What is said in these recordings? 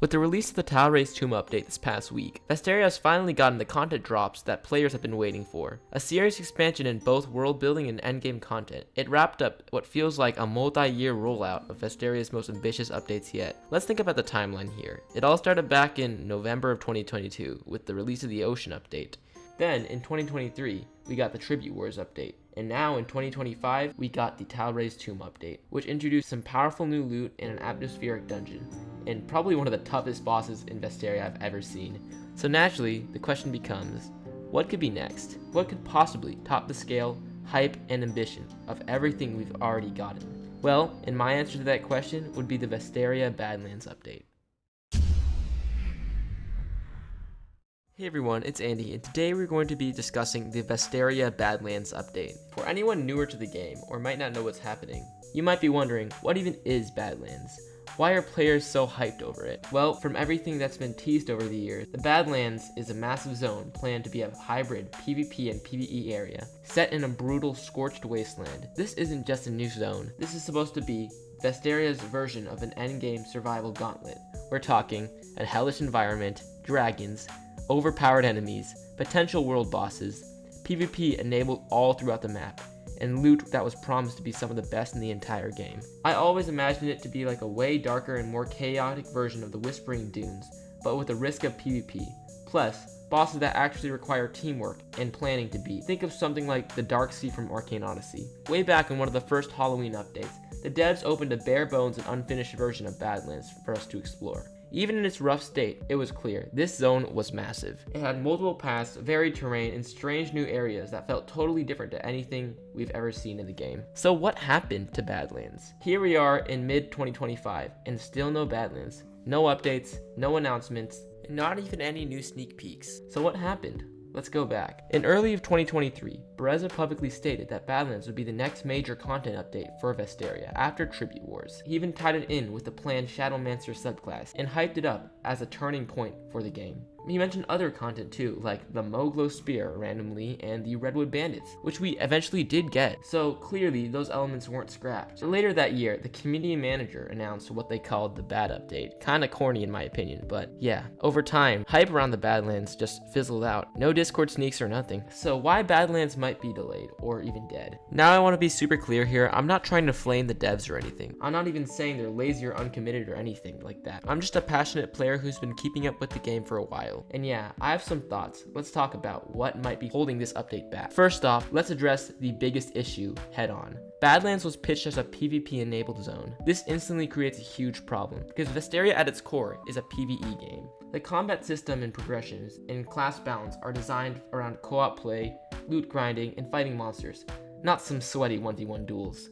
With the release of the Talray's Tomb update this past week, Vesteria has finally gotten the content drops that players have been waiting for. A serious expansion in both world building and endgame content. It wrapped up what feels like a multi-year rollout of Vesteria's most ambitious updates yet. Let's think about the timeline here. It all started back in November of 2022 with the release of the Ocean update. Then in 2023, we got the Tribute Wars update. And now in 2025, we got the Talray's Tomb update, which introduced some powerful new loot in an atmospheric dungeon, and probably one of the toughest bosses in Vesteria I've ever seen. So naturally, the question becomes, what could be next? What could possibly top the scale, hype, and ambition of everything we've already gotten? Well, and my answer to that question would be the Vesteria Badlands update. Hey everyone, it's Andy, and today we're going to be discussing the Vesteria Badlands update. For anyone newer to the game, or might not know what's happening, you might be wondering, what even is Badlands? Why are players so hyped over it? Well, from everything that's been teased over the years, the Badlands is a massive zone planned to be a hybrid PvP and PvE area, set in a brutal, scorched wasteland. This isn't just a new zone, this is supposed to be Vesteria's version of an endgame survival gauntlet. We're talking a hellish environment, dragons, overpowered enemies, potential world bosses, PvP enabled all throughout the map, and loot that was promised to be some of the best in the entire game. I always imagined it to be like a way darker and more chaotic version of the Whispering Dunes, but with the risk of PvP. Plus, bosses that actually require teamwork and planning to beat. Think of something like the Dark Sea from Arcane Odyssey. Way back in one of the first Halloween updates, the devs opened a bare bones and unfinished version of Badlands for us to explore. Even in its rough state, it was clear, this zone was massive. It had multiple paths, varied terrain, and strange new areas that felt totally different to anything we've ever seen in the game. So what happened to Badlands? Here we are in mid-2025, and still no Badlands. No updates, no announcements, and not even any new sneak peeks. So what happened? Let's go back. In early of 2023, Bereza publicly stated that Badlands would be the next major content update for Vesteria after Tribute Wars. He even tied it in with the planned Shadowmancer subclass and hyped it up as a turning point for the game. He mentioned other content too, like the Moglo Spear randomly and the Redwood Bandits, which we eventually did get, so clearly those elements weren't scrapped. Later that year, the community manager announced what they called the Bad Update. Kinda corny in my opinion, but yeah. Over time, hype around the Badlands just fizzled out. No Discord sneaks or nothing. So why Badlands might be delayed, or even dead? Now I want to be super clear here, I'm not trying to flame the devs or anything. I'm not even saying they're lazy or uncommitted or anything like that. I'm just a passionate player who's been keeping up with the game for a while. And yeah, I have some thoughts. Let's talk about what might be holding this update back. First off, let's address the biggest issue head on. Badlands was pitched as a PvP enabled zone. This instantly creates a huge problem because Vesteria at its core is a PvE game. The combat system and progressions and class balance are designed around co-op play, loot grinding, and fighting monsters, not some sweaty 1v1 duels.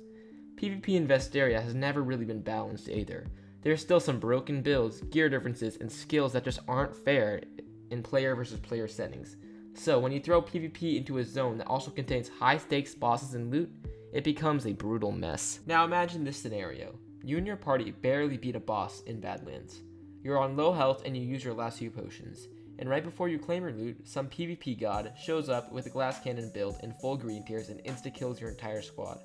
PvP in Vesteria has never really been balanced either. There's still some broken builds, gear differences, and skills that just aren't fair in player versus player settings. So when you throw PvP into a zone that also contains high stakes bosses and loot, it becomes a brutal mess. Now imagine this scenario. You and your party barely beat a boss in Badlands. You're on low health and you use your last few potions. And right before you claim your loot, some PvP god shows up with a glass cannon build in full green tiers and insta-kills your entire squad.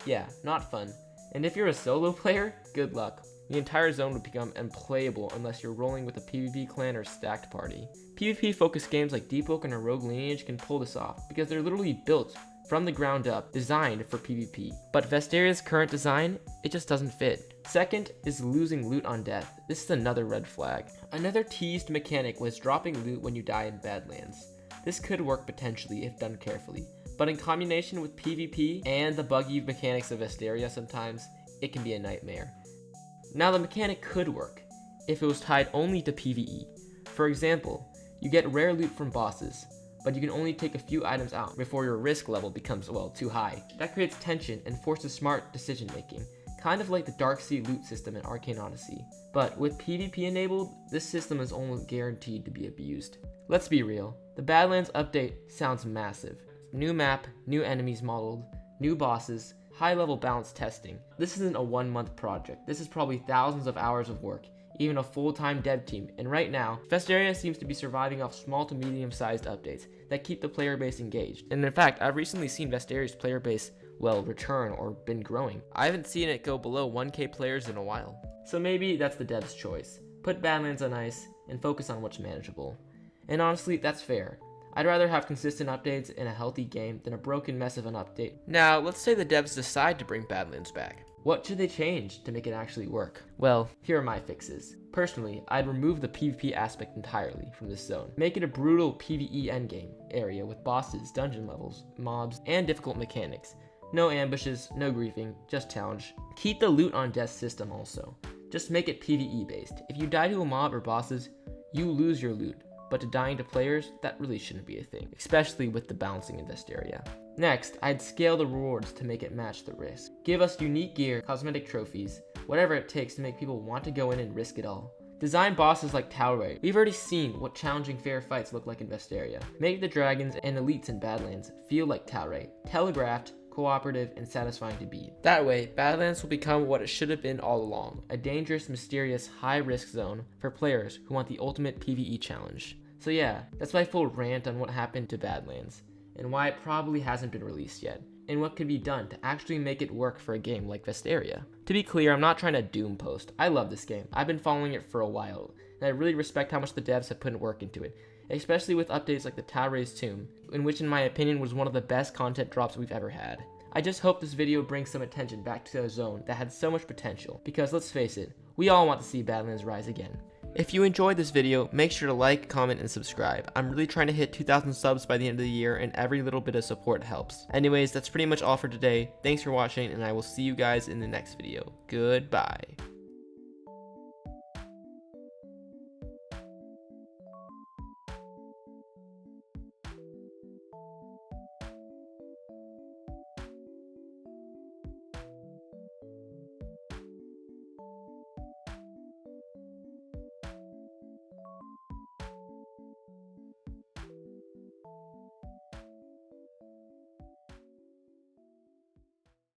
Yeah, not fun. And if you're a solo player, good luck. The entire zone would become unplayable unless you're rolling with a PvP clan or stacked party. PvP focused games like Deep Oak and Rogue Lineage can pull this off because they're literally built from the ground up, designed for PvP. But Vesteria's current design, it just doesn't fit. Second is losing loot on death. This is another red flag. Another teased mechanic was dropping loot when you die in Badlands. This could work potentially if done carefully, but in combination with PvP and the buggy mechanics of Vesteria sometimes, it can be a nightmare. Now the mechanic could work if it was tied only to PvE. For example, you get rare loot from bosses, but you can only take a few items out before your risk level becomes, well, too high. That creates tension and forces smart decision making, kind of like the Dark Sea loot system in Arcane Odyssey. But with PvP enabled, this system is almost guaranteed to be abused. Let's be real, the Badlands update sounds massive. New map, new enemies modeled, new bosses, high-level balance testing. This isn't a 1-month project. This is probably thousands of hours of work, even a full-time dev team. And right now, Vesteria seems to be surviving off small to medium-sized updates that keep the player base engaged. And in fact, I've recently seen Vesteria's player base, well, return or been growing. I haven't seen it go below 1k players in a while. So maybe that's the dev's choice. Put Badlands on ice and focus on what's manageable. And honestly, that's fair. I'd rather have consistent updates in a healthy game than a broken mess of an update. Now, let's say the devs decide to bring Badlands back. What should they change to make it actually work? Well, here are my fixes. Personally, I'd remove the PvP aspect entirely from this zone. Make it a brutal PvE endgame area with bosses, dungeon levels, mobs, and difficult mechanics. No ambushes, no griefing, just challenge. Keep the loot on death system also. Just make it PvE based. If you die to a mob or bosses, you lose your loot. But to dying to players, that really shouldn't be a thing, especially with the balancing in Vesteria. Next, I'd scale the rewards to make it match the risk. Give us unique gear, cosmetic trophies, whatever it takes to make people want to go in and risk it all. Design bosses like Tower. We've already seen what challenging fair fights look like in Vesteria. Make the dragons and elites in Badlands feel like Tower, telegraphed, cooperative, and satisfying to beat. That way, Badlands will become what it should have been all along, a dangerous, mysterious, high-risk zone for players who want the ultimate PvE challenge. So yeah, that's my full rant on what happened to Badlands, and why it probably hasn't been released yet, and what could be done to actually make it work for a game like Vesteria. To be clear, I'm not trying to doom post. I love this game. I've been following it for a while, and I really respect how much the devs have put in work into it, especially with updates like the Tauray's Tomb, in which in my opinion was one of the best content drops we've ever had. I just hope this video brings some attention back to a zone that had so much potential, because let's face it, we all want to see Badlands rise again. If you enjoyed this video, make sure to like, comment, and subscribe. I'm really trying to hit 2,000 subs by the end of the year, and every little bit of support helps. Anyways, that's pretty much all for today. Thanks for watching, and I will see you guys in the next video. Goodbye.